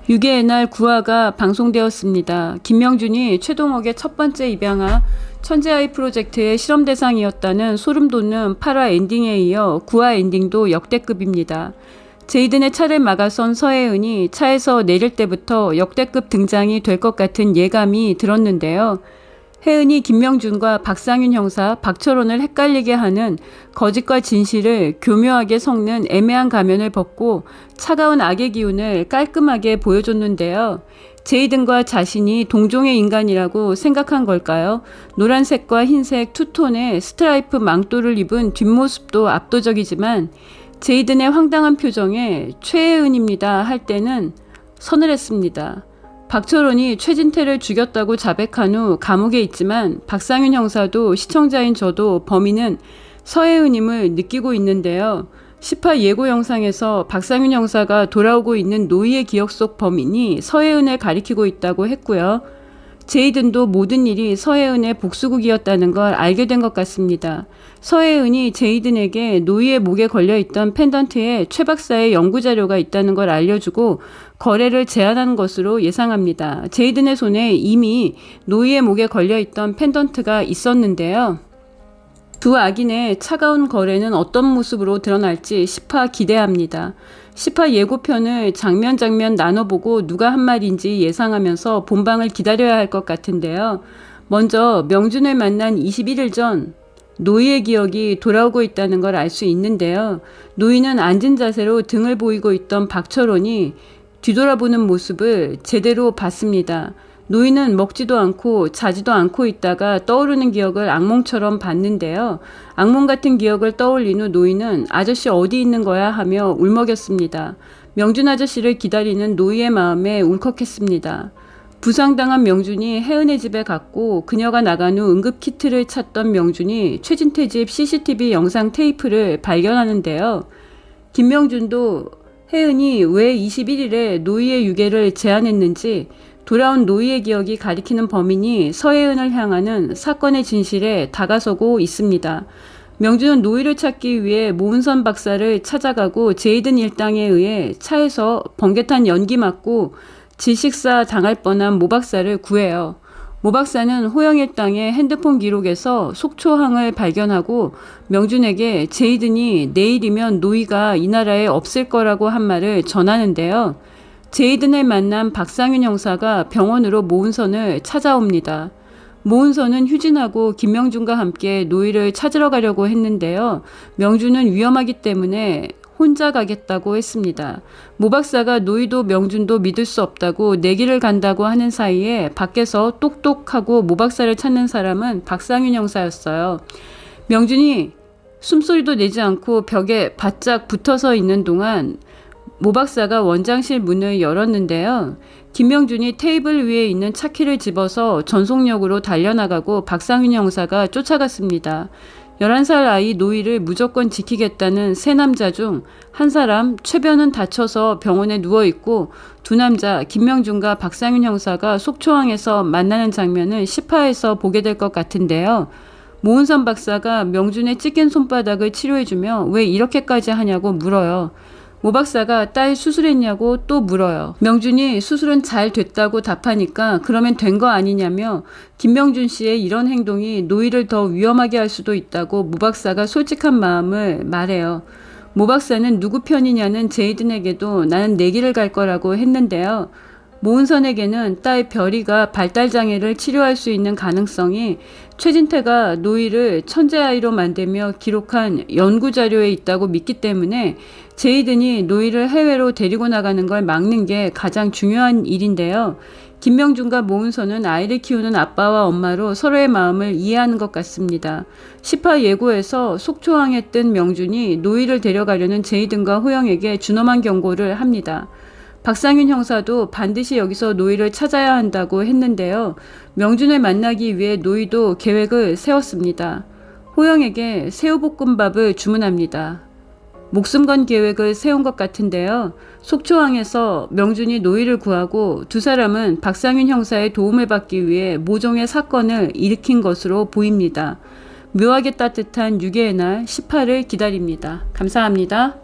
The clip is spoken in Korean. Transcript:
6회의 날 9화가 방송되었습니다. 김명준이 최동욱의 첫 번째 입양아 천재아이 프로젝트의 실험 대상이었다는 소름돋는 8화 엔딩에 이어 9화 엔딩도 역대급입니다. 제이든의 차를 막아선 서혜은이 차에서 내릴 때부터 역대급 등장이 될 것 같은 예감이 들었는데요. 혜은이 김명준과 박상윤 형사, 박철원을 헷갈리게 하는 거짓과 진실을 교묘하게 섞는 애매한 가면을 벗고 차가운 악의 기운을 깔끔하게 보여줬는데요. 제이든과 자신이 동종의 인간이라고 생각한 걸까요? 노란색과 흰색 투톤의 스트라이프 망토를 입은 뒷모습도 압도적이지만 제이든의 황당한 표정에 최혜은입니다 할 때는 서늘했습니다. 박철원이 최진태를 죽였다고 자백한 후 감옥에 있지만 박상윤 형사도 시청자인 저도 범인은 서혜은임을 느끼고 있는데요. 10화 예고 영상에서 박상윤 형사가 돌아오고 있는 노이의 기억 속 범인이 서혜은을 가리키고 있다고 했고요. 제이든도 모든 일이 서혜은의 복수국이었다는 걸 알게 된 것 같습니다. 서혜은이 제이든에게 노이의 목에 걸려있던 펜던트에 최 박사의 연구자료가 있다는 걸 알려주고 거래를 제안하는 것으로 예상합니다. 제이든의 손에 이미 노이의 목에 걸려있던 펜던트가 있었는데요. 두 악인의 차가운 거래는 어떤 모습으로 드러날지 10화 기대합니다. 10화 예고편을 장면 나눠보고 누가 한 말인지 예상하면서 본방을 기다려야 할 것 같은데요. 먼저 명준을 만난 21일 전 노이의 기억이 돌아오고 있다는 걸 알 수 있는데요. 노이는 앉은 자세로 등을 보이고 있던 박철원이 뒤돌아보는 모습을 제대로 봤습니다. 노이는 먹지도 않고 자지도 않고 있다가 떠오르는 기억을 악몽처럼 봤는데요. 악몽 같은 기억을 떠올린 후 노이는 아저씨 어디 있는 거야 하며 울먹였습니다. 명준 아저씨를 기다리는 노이의 마음에 울컥했습니다. 부상당한 명준이 혜은의 집에 갔고 그녀가 나간 후 응급키트를 찾던 명준이 최진태 집 CCTV 영상 테이프를 발견하는데요. 김명준도 혜은이 왜 21일에 노이의 유괴를 제안했는지 돌아온 노이의 기억이 가리키는 범인이 서혜은을 향하는 사건의 진실에 다가서고 있습니다. 명준은 노이를 찾기 위해 모은선 박사를 찾아가고 제이든 일당에 의해 차에서 번개탄 연기 맞고 질식사 당할 뻔한 모 박사를 구해요. 모 박사는 호영 일당의 핸드폰 기록에서 속초항을 발견하고 명준에게 제이든이 내일이면 노이가 이 나라에 없을 거라고 한 말을 전하는데요. 제이든을 만난 박상윤 형사가 병원으로 모은선을 찾아옵니다. 모은선은 휴진하고 김명준과 함께 노이를 찾으러 가려고 했는데요. 명준은 위험하기 때문에 혼자 가겠다고 했습니다. 모 박사가 노이도 명준도 믿을 수 없다고 내기를 간다고 하는 사이에 밖에서 똑똑하고 모 박사를 찾는 사람은 박상윤 형사였어요. 명준이 숨소리도 내지 않고 벽에 바짝 붙어서 있는 동안 모 박사가 원장실 문을 열었는데요. 김명준이 테이블 위에 있는 차키를 집어서 전속력으로 달려나가고 박상윤 형사가 쫓아갔습니다. 11살 아이 노이를 무조건 지키겠다는 세 남자 중 한 사람 최변은 다쳐서 병원에 누워있고 두 남자 김명준과 박상윤 형사가 속초항에서 만나는 장면을 10화에서 보게 될 것 같은데요. 모은선 박사가 명준의 찢긴 손바닥을 치료해주며 왜 이렇게까지 하냐고 물어요. 모 박사가 딸 수술했냐고 또 물어요. 명준이 수술은 잘 됐다고 답하니까 그러면 된 거 아니냐며 김명준 씨의 이런 행동이 노이를 더 위험하게 할 수도 있다고 모 박사가 솔직한 마음을 말해요. 모 박사는 누구 편이냐는 제이든에게도 나는 내 길을 갈 거라고 했는데요. 모은선에게는 딸 별이가 발달장애를 치료할 수 있는 가능성이 최진태가 노이를 천재아이로 만들며 기록한 연구자료에 있다고 믿기 때문에 제이든이 노이를 해외로 데리고 나가는 걸 막는 게 가장 중요한 일인데요. 김명준과 모은선은 아이를 키우는 아빠와 엄마로 서로의 마음을 이해하는 것 같습니다. 10화 예고에서 속초항에 뜬 명준이 노이를 데려가려는 제이든과 호영에게 준엄한 경고를 합니다. 박상윤 형사도 반드시 여기서 노이를 찾아야 한다고 했는데요. 명준을 만나기 위해 노이도 계획을 세웠습니다. 호영에게 새우볶음밥을 주문합니다. 목숨 건 계획을 세운 것 같은데요. 속초항에서 명준이 노이를 구하고 두 사람은 박상윤 형사의 도움을 받기 위해 모종의 사건을 일으킨 것으로 보입니다. 묘하게 따뜻한 6회의 날 10화를 기다립니다. 감사합니다.